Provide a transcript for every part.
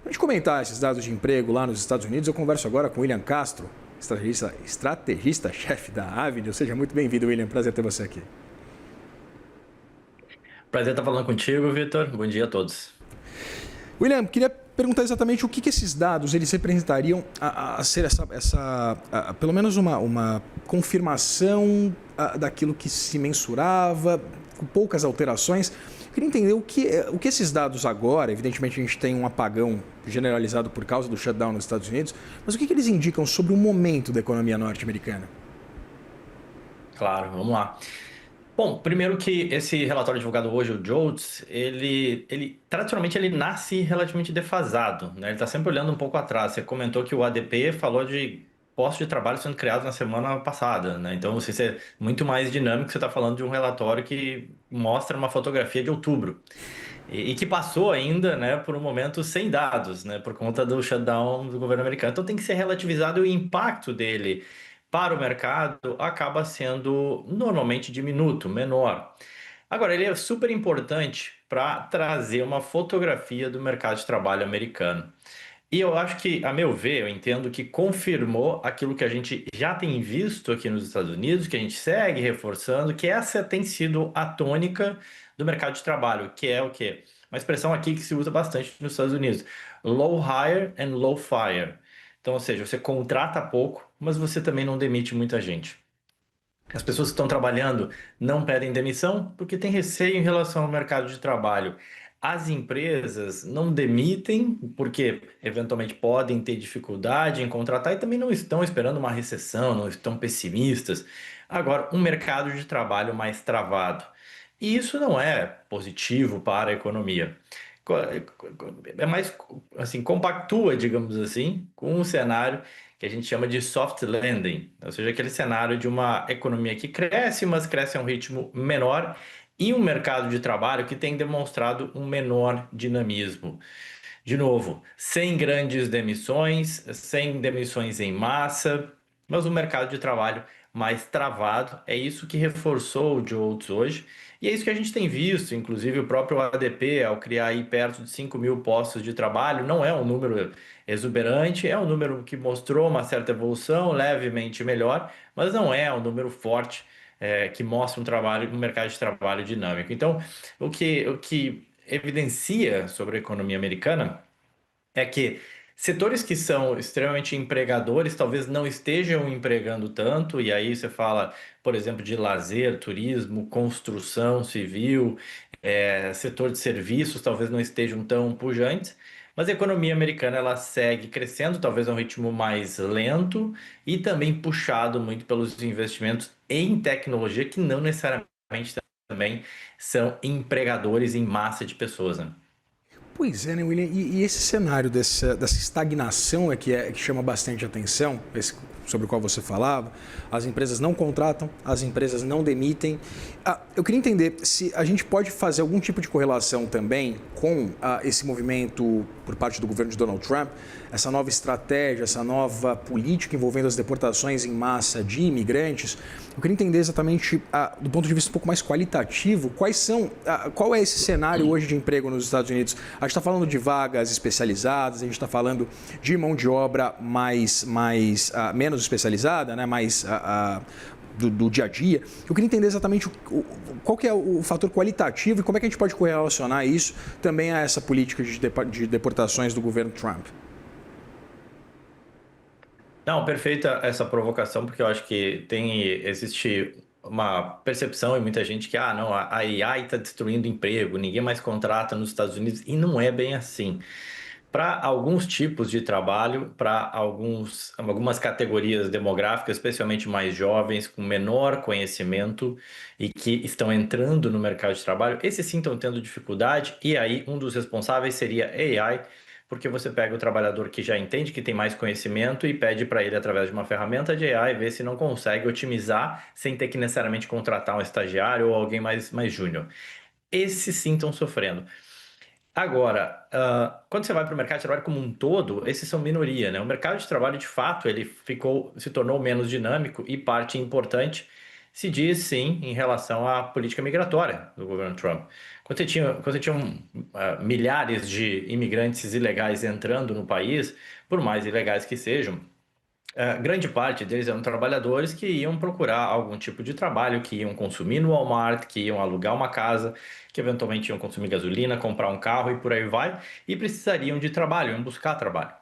Para a gente comentar esses dados de emprego lá nos Estados Unidos, eu converso agora com o William Castro, estrategista-chefe da Avenue. Seja muito bem-vindo, William. Prazer ter você aqui. Prazer estar falando contigo, Vitor. Bom dia a todos. William, queria perguntar exatamente o que esses dados eles representariam a ser pelo menos uma confirmação daquilo que se mensurava, com poucas alterações. Eu queria entender o que esses dados agora, evidentemente a gente tem um apagão generalizado por causa do shutdown nos Estados Unidos, mas o que eles indicam sobre o momento da economia norte-americana? Claro, vamos lá. Bom, primeiro que esse relatório divulgado hoje, o JOLTS, ele tradicionalmente ele nasce relativamente defasado, né? Ele está sempre olhando um pouco atrás. Você comentou que o ADP falou de postos de trabalho sendo criados na semana passada, né? Então, se você é muito mais dinâmico, você está falando de um relatório que mostra uma fotografia de outubro e que passou ainda, né, por um momento sem dados, né, por conta do shutdown do governo americano. Então, tem que ser relativizado e o impacto dele para o mercado acaba sendo normalmente diminuto, menor. Agora, ele é super importante para trazer uma fotografia do mercado de trabalho americano. E eu acho que, a meu ver, eu entendo que confirmou aquilo que a gente já tem visto aqui nos Estados Unidos, que a gente segue reforçando, que essa tem sido a tônica do mercado de trabalho, que é o quê? Uma expressão aqui que se usa bastante nos Estados Unidos: low hire and low fire. Então, ou seja, você contrata pouco, mas você também não demite muita gente. As pessoas que estão trabalhando não pedem demissão porque têm receio em relação ao mercado de trabalho. As empresas não demitem porque eventualmente podem ter dificuldade em contratar e também não estão esperando uma recessão, não estão pessimistas. Agora, um mercado de trabalho mais travado. E isso não é positivo para a economia. É mais assim, compactua, digamos assim, com um cenário que a gente chama de soft landing, ou seja, aquele cenário de uma economia que cresce, mas cresce a um ritmo menor, e um mercado de trabalho que tem demonstrado um menor dinamismo. De novo, sem grandes demissões, sem demissões em massa, mas um mercado de trabalho mais travado. É isso que reforçou o JOLTS hoje. E é isso que a gente tem visto, inclusive o próprio ADP, ao criar aí perto de 5 mil postos de trabalho, não é um número exuberante, é um número que mostrou uma certa evolução, levemente melhor, mas não é um número forte, que mostra um mercado de trabalho dinâmico. Então, o que evidencia sobre a economia americana é que setores que são extremamente empregadores talvez não estejam empregando tanto, e aí você fala, por exemplo, de lazer, turismo, construção civil, setor de serviços talvez não estejam tão pujantes, mas a economia americana ela segue crescendo, talvez a um ritmo mais lento e também puxado muito pelos investimentos em tecnologia que não necessariamente também são empregadores em massa de pessoas, né? Pois é, né, William? E esse cenário dessa estagnação que chama bastante atenção, sobre o qual você falava, as empresas não contratam, as empresas não demitem. Eu queria entender se a gente pode fazer algum tipo de correlação também com esse movimento por parte do governo de Donald Trump, essa nova estratégia, essa nova política envolvendo as deportações em massa de imigrantes. Eu queria entender exatamente, do ponto de vista um pouco mais qualitativo, qual é esse cenário hoje de emprego nos Estados Unidos? A gente está falando de vagas especializadas, a gente está falando de mão de obra menos especializada, né? Do dia a dia. Eu queria entender exatamente qual que é o fator qualitativo e como é que a gente pode correlacionar isso também a essa política de deportações do governo Trump. Não, perfeita essa provocação, porque eu acho que existe uma percepção em muita gente que, não, a AI está destruindo emprego, ninguém mais contrata nos Estados Unidos, e não é bem assim. Para alguns tipos de trabalho, para algumas categorias demográficas, especialmente mais jovens, com menor conhecimento e que estão entrando no mercado de trabalho, esses sim estão tendo dificuldade, e aí um dos responsáveis seria AI, porque você pega o trabalhador que já entende, que tem mais conhecimento e pede para ele, através de uma ferramenta de AI, ver se não consegue otimizar sem ter que necessariamente contratar um estagiário ou alguém mais júnior. Esses sim estão sofrendo. Agora, quando você vai para o mercado de trabalho como um todo, esses são minoria, né? O mercado de trabalho, de fato, se tornou menos dinâmico e parte importante se diz sim em relação à política migratória do governo Trump. Quando você tinha milhares de imigrantes ilegais entrando no país, por mais ilegais que sejam, grande parte deles eram trabalhadores que iam procurar algum tipo de trabalho, que iam consumir no Walmart, que iam alugar uma casa, que eventualmente iam consumir gasolina, comprar um carro e por aí vai, e precisariam de trabalho, iam buscar trabalho.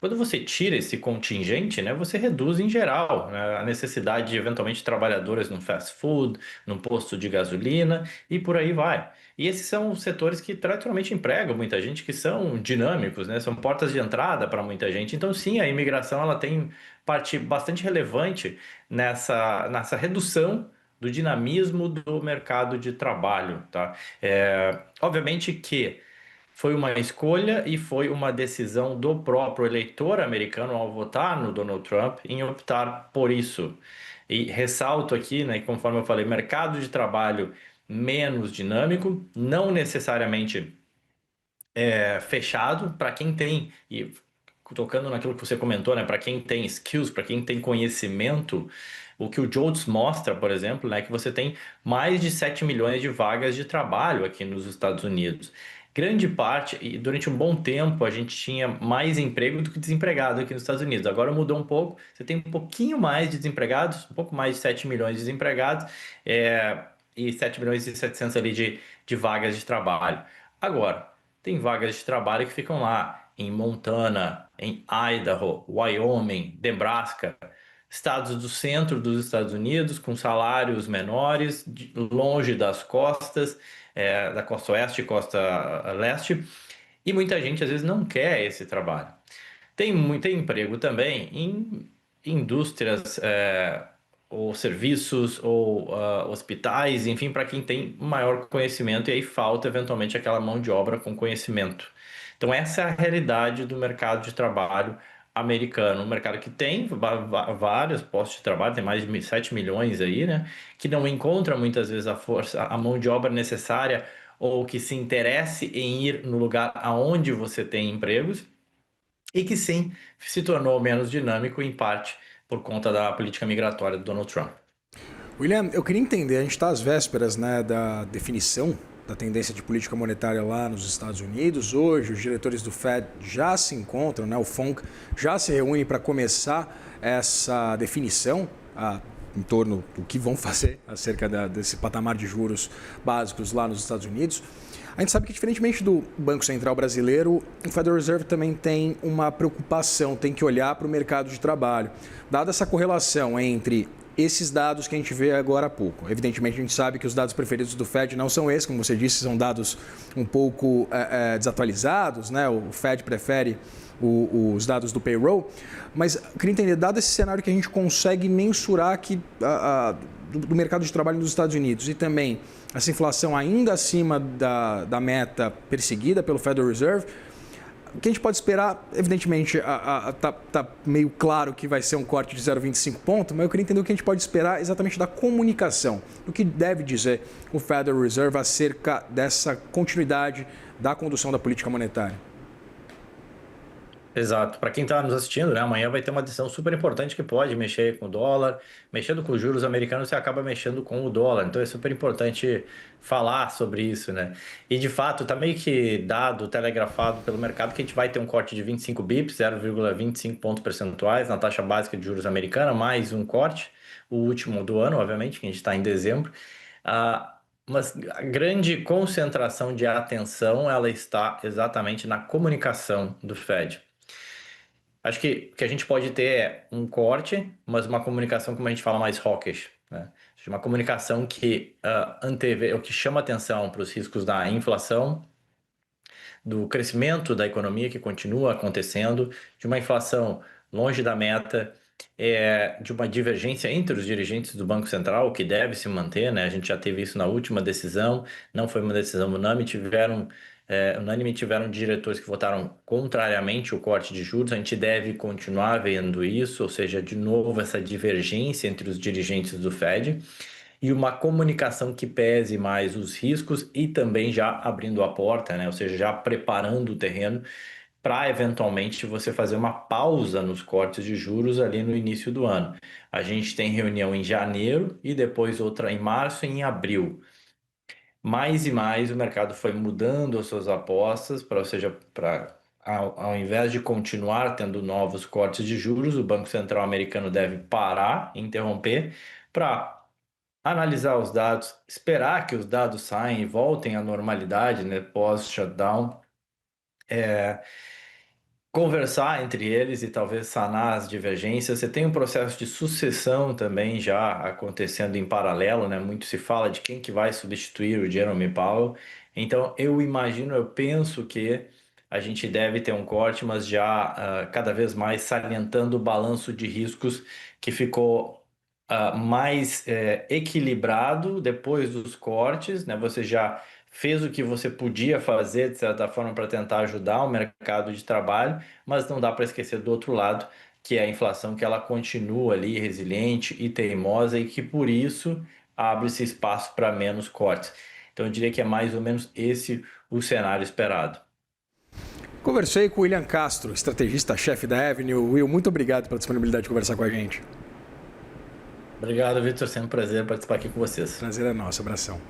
Quando você tira esse contingente, né, você reduz em geral, né, a necessidade de eventualmente trabalhadores no fast food, num posto de gasolina e por aí vai. E esses são setores que tradicionalmente empregam muita gente, que são dinâmicos, né, são portas de entrada para muita gente. Então, sim, a imigração ela tem parte bastante relevante nessa redução do dinamismo do mercado de trabalho, tá? Obviamente que foi uma escolha e foi uma decisão do próprio eleitor americano ao votar no Donald Trump em optar por isso. E ressalto aqui, né, que conforme eu falei, mercado de trabalho menos dinâmico, não necessariamente fechado para quem tem, e tocando naquilo que você comentou, né, para quem tem skills, para quem tem conhecimento, o que o Jolts mostra, por exemplo, né, que você tem mais de 7 milhões de vagas de trabalho aqui nos Estados Unidos. Grande parte, e durante um bom tempo, a gente tinha mais emprego do que desempregado aqui nos Estados Unidos. Agora mudou um pouco, você tem um pouquinho mais de desempregados, um pouco mais de 7 milhões de desempregados, e 7 milhões e 700 ali de vagas de trabalho. Agora, tem vagas de trabalho que ficam lá em Montana, em Idaho, Wyoming, Nebraska, estados do centro dos Estados Unidos, com salários menores, longe das costas, da costa oeste e costa leste, e muita gente às vezes não quer esse trabalho. Tem muito emprego também em indústrias, ou serviços, ou hospitais, enfim, para quem tem maior conhecimento, e aí falta eventualmente aquela mão de obra com conhecimento. Então, essa é a realidade do mercado de trabalho americano. Um mercado que tem vários postos de trabalho, tem mais de 7 milhões aí, né? Que não encontra muitas vezes a força, a mão de obra necessária, ou que se interesse em ir no lugar aonde você tem empregos e que sim se tornou menos dinâmico, em parte por conta da política migratória do Donald Trump. William, eu queria entender, a gente está às vésperas, né, da definição da tendência de política monetária lá nos Estados Unidos. Hoje, os diretores do Fed já se encontram, né, o FONC já se reúne para começar essa definição em torno do que vão fazer acerca desse patamar de juros básicos lá nos Estados Unidos. A gente sabe que, diferentemente do Banco Central brasileiro, o Federal Reserve também tem uma preocupação, tem que olhar para o mercado de trabalho. Dada essa correlação entre esses dados que a gente vê agora há pouco. Evidentemente, a gente sabe que os dados preferidos do Fed não são esses, como você disse, são dados um pouco desatualizados, né? O Fed prefere os dados do payroll, mas eu queria entender, dado esse cenário que a gente consegue mensurar que, do mercado de trabalho nos Estados Unidos e também essa inflação ainda acima da meta perseguida pelo Federal Reserve, o que a gente pode esperar, evidentemente, tá meio claro que vai ser um corte de 0,25 ponto, mas eu queria entender o que a gente pode esperar exatamente da comunicação, do que deve dizer o Federal Reserve acerca dessa continuidade da condução da política monetária. Exato. Para quem está nos assistindo, né, amanhã vai ter uma decisão super importante que pode mexer com o dólar. Mexendo com os juros americanos, você acaba mexendo com o dólar. Então é super importante falar sobre isso, né? E de fato, está meio que dado, telegrafado pelo mercado que a gente vai ter um corte de 25 bips, 0,25 pontos percentuais na taxa básica de juros americana, mais um corte, o último do ano, obviamente, que a gente está em dezembro. Mas a grande concentração de atenção, ela está exatamente na comunicação do Fed. Acho que o que a gente pode ter é um corte, mas uma comunicação, como a gente fala, mais hawkish, né? Uma comunicação que antevê, o que chama atenção para os riscos da inflação, do crescimento da economia que continua acontecendo, de uma inflação longe da meta, de uma divergência entre os dirigentes do Banco Central, que deve se manter, né? A gente já teve isso na última decisão, não foi uma decisão unânime, tiveram diretores que votaram contrariamente o corte de juros. A gente deve continuar vendo isso, ou seja, de novo essa divergência entre os dirigentes do Fed e uma comunicação que pese mais os riscos e também já abrindo a porta, né? Ou seja, já preparando o terreno para eventualmente você fazer uma pausa nos cortes de juros ali no início do ano. A gente tem reunião em janeiro e depois outra em março e em abril. Mais e mais o mercado foi mudando as suas apostas, para, ou seja, ao invés de continuar tendo novos cortes de juros, o Banco Central americano deve parar, interromper, para analisar os dados, esperar que os dados saiam e voltem à normalidade, né, pós-shutdown, conversar entre eles e talvez sanar as divergências. Você tem um processo de sucessão também já acontecendo em paralelo, né? Muito se fala de quem que vai substituir o Jerome Powell. Então, eu imagino, eu penso que a gente deve ter um corte, mas já cada vez mais salientando o balanço de riscos que ficou mais equilibrado depois dos cortes, né? Você já fez o que você podia fazer, de certa forma, para tentar ajudar o mercado de trabalho, mas não dá para esquecer do outro lado, que é a inflação, que ela continua ali resiliente e teimosa e que por isso abre-se espaço para menos cortes. Então eu diria que é mais ou menos esse o cenário esperado. Conversei com o William Castro, estrategista-chefe da Avenue. Will, muito obrigado pela disponibilidade de conversar com a gente. Obrigado, Vitor. Sempre um prazer participar aqui com vocês. Prazer é nosso. Abração.